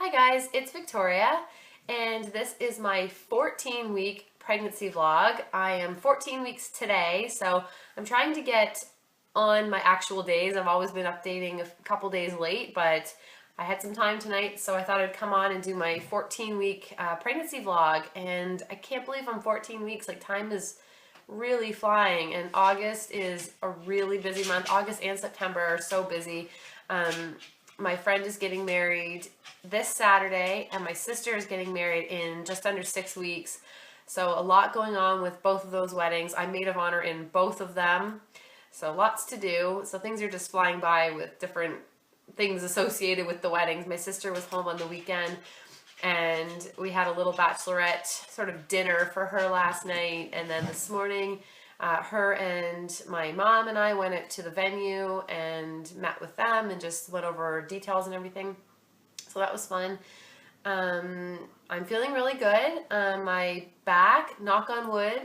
Hi guys, it's Victoria, and this is my 14-week pregnancy vlog. I am 14 weeks today, so I'm trying to get on my actual days. I've always been updating a couple days late, but I had some time tonight, so I thought I'd come on and do my 14-week pregnancy vlog, and I can't believe I'm 14 weeks. Like, time is really flying, and August is a really busy month. August and September are so busy. My friend is getting married this Saturday, and my sister is getting married in just under 6 weeks. So a lot going on with both of those weddings. I'm maid of honor in both of them, so lots to do. So things are just flying by with different things associated with the weddings. My sister was home on the weekend, and we had a little bachelorette sort of dinner for her last night, and then this morning her and my mom and I went out to the venue and met with them and just went over details and everything. So that was fun. I'm feeling really good. My back, knock on wood,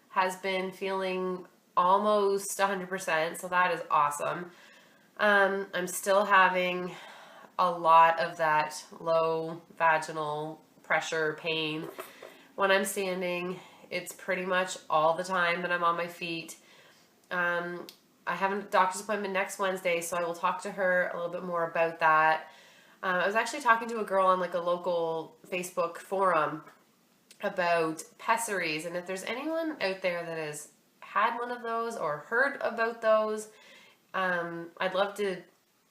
has been feeling almost 100%, so that is awesome. I'm still having a lot of that low vaginal pressure pain when I'm standing. It's pretty much all the time that I'm on my feet. I have a doctor's appointment next Wednesday, so I will talk to her a little bit more about that. I was actually talking to a girl on like a local Facebook forum about pessaries, and if there's anyone out there that has had one of those or heard about those, I'd love to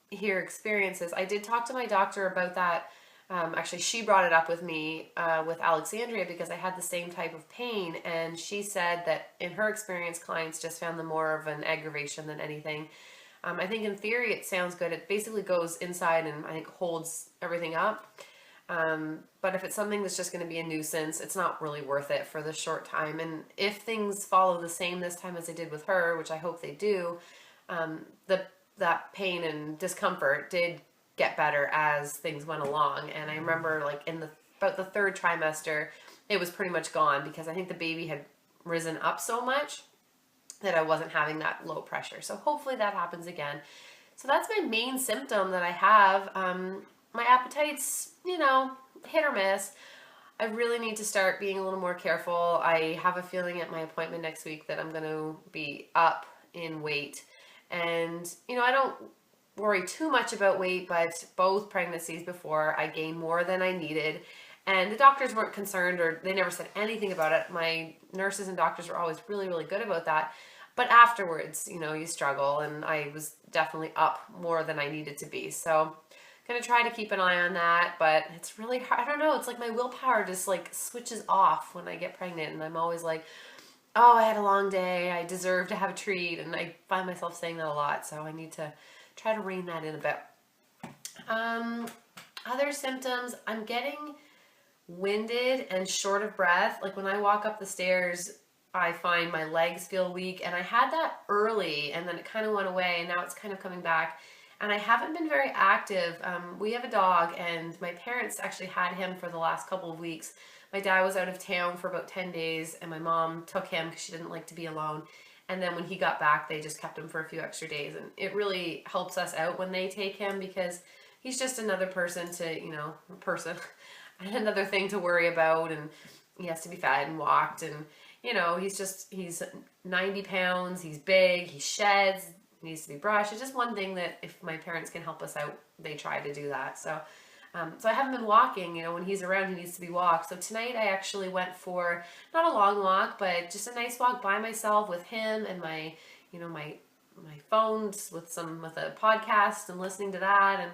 hear experiences. I did talk to my doctor about that. Actually, she brought it up with me with Alexandria because I had the same type of pain, and she said that in her experience, clients just found them more of an aggravation than anything. I think in theory it sounds good. It basically goes inside and I think holds everything up. But if it's something that's just going to be a nuisance, it's not really worth it for the short time. And if things follow the same this time as they did with her, which I hope they do, that pain and discomfort did get better as things went along. And I remember like in about the third trimester, it was pretty much gone because I think the baby had risen up so much that I wasn't having that low pressure. So hopefully that happens again. So that's my main symptom that I have. My appetite's, hit or miss. I really need to start being a little more careful. I have a feeling at my appointment next week that I'm going to be up in weight. And, I don't worry too much about weight, but both pregnancies before I gained more than I needed. And the doctors weren't concerned, or they never said anything about it. My nurses and doctors were always really, really good about that. But afterwards, you struggle, and I was definitely up more than I needed to be. So I'm going to try to keep an eye on that, but it's really hard. I don't know. It's like my willpower just like switches off when I get pregnant, and I'm always like, oh, I had a long day. I deserve to have a treat, and I find myself saying that a lot, so I need to try to rein that in a bit. Other symptoms, I'm getting winded and short of breath. Like when I walk up the stairs, I find my legs feel weak, and I had that early and then it kind of went away, and now it's kind of coming back, and I haven't been very active. We have a dog, and my parents actually had him for the last couple of weeks. My dad was out of town for about 10 days, and my mom took him because she didn't like to be alone. And then when he got back, they just kept him for a few extra days, and it really helps us out when they take him because he's just another person to, another thing to worry about, and he has to be fed and walked, and he's 90 pounds, he's big, he sheds, he needs to be brushed. It's just one thing that if my parents can help us out, they try to do that. So I haven't been walking. When he's around, he needs to be walked. So tonight I actually went for not a long walk, but just a nice walk by myself with him and my phones with a podcast and listening to that, and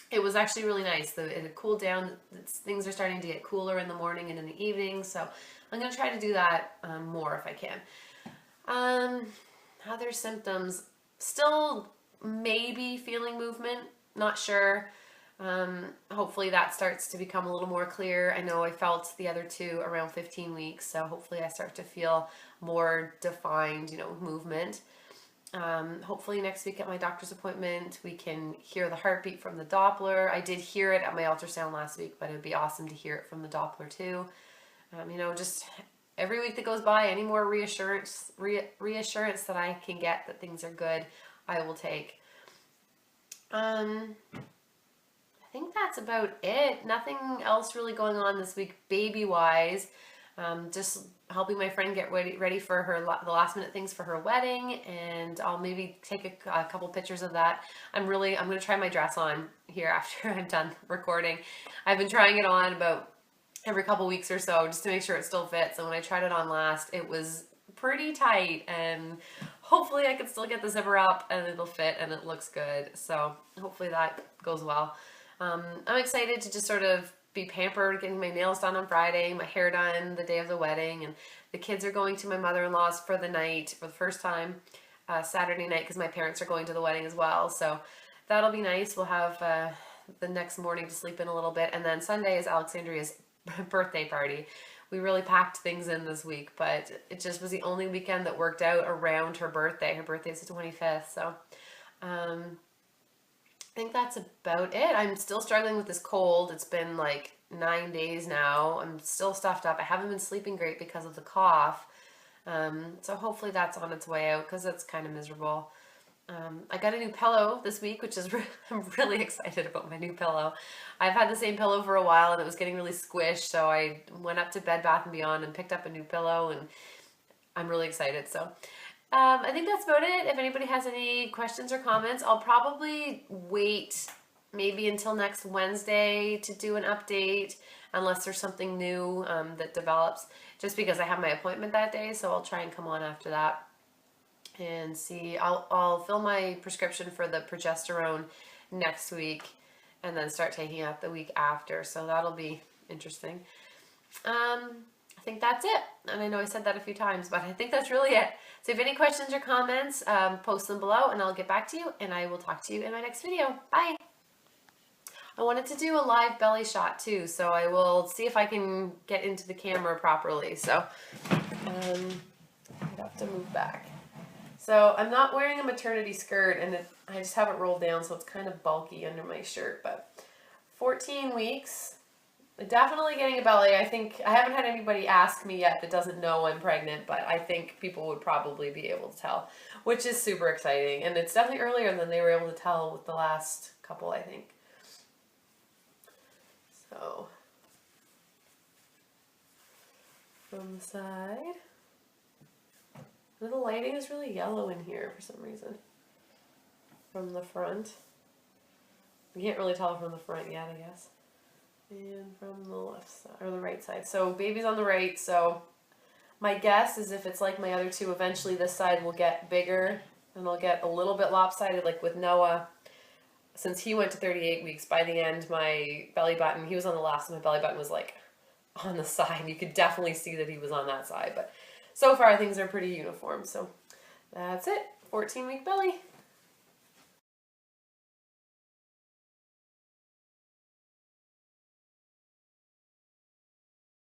it was actually really nice. It had cooled down. Things are starting to get cooler in the morning and in the evening, so I'm going to try to do that more if I can. Other symptoms, still maybe feeling movement, not sure. Hopefully that starts to become a little more clear. I know I felt the other two around 15 weeks, so hopefully I start to feel more defined, movement. Hopefully next week at my doctor's appointment, we can hear the heartbeat from the Doppler. I did hear it at my ultrasound last week, but it would be awesome to hear it from the Doppler too. Just every week that goes by, any more reassurance that I can get that things are good, I will take. think that's about it. Nothing else really going on this week baby-wise. Just helping my friend get ready for her the last minute things for her wedding, and I'll maybe take a couple pictures of that. I'm going to try my dress on here after I'm done recording. I've been trying it on about every couple weeks or so just to make sure it still fits. And when I tried it on last, it was pretty tight, and hopefully I can still get the zipper up and it'll fit and it looks good. So hopefully that goes well. I'm excited to just sort of be pampered, getting my nails done on Friday, my hair done the day of the wedding, and the kids are going to my mother-in-law's for the night for the first time Saturday night because my parents are going to the wedding as well. So that'll be nice. We'll have the next morning to sleep in a little bit, and then Sunday is Alexandria's birthday party. We really packed things in this week, but it just was the only weekend that worked out around her birthday. Her birthday is the 25th, so I think that's about it. I'm still struggling with this cold. It's been like 9 days now. I'm still stuffed up. I haven't been sleeping great because of the cough. So hopefully that's on its way out because it's kind of miserable. I got a new pillow this week, which is I'm really excited about my new pillow. I've had the same pillow for a while and it was getting really squished, so I went up to Bed Bath & Beyond and picked up a new pillow, and I'm really excited. So I think that's about it. If anybody has any questions or comments, I'll probably wait maybe until next Wednesday to do an update unless there's something new that develops, just because I have my appointment that day, so I'll try and come on after that and see. I'll fill my prescription for the progesterone next week and then start taking it the week after, so that'll be interesting. I think that's it, and I know I said that a few times, but I think that's really it. So if any questions or comments, post them below and I'll get back to you, and I will talk to you in my next video. Bye! I wanted to do a live belly shot too, so I will see if I can get into the camera properly. So I have to move back. So I'm not wearing a maternity skirt, and I just have it rolled down, so it's kind of bulky under my shirt. But 14 weeks, definitely getting a belly. I think I haven't had anybody ask me yet that doesn't know I'm pregnant, but I think people would probably be able to tell, which is super exciting. And it's definitely earlier than they were able to tell with the last couple, I think. So from the side. The lighting is really yellow in here for some reason. From the front. You can't really tell from the front yet, I guess. And from the left side, or the right side. So baby's on the right, so my guess is if it's like my other two, eventually this side will get bigger and it'll get a little bit lopsided, like with Noah. Since he went to 38 weeks, by the end my belly button, he was on the left, so my belly button was like on the side. You could definitely see that he was on that side, but so far things are pretty uniform. So that's it. 14-week belly.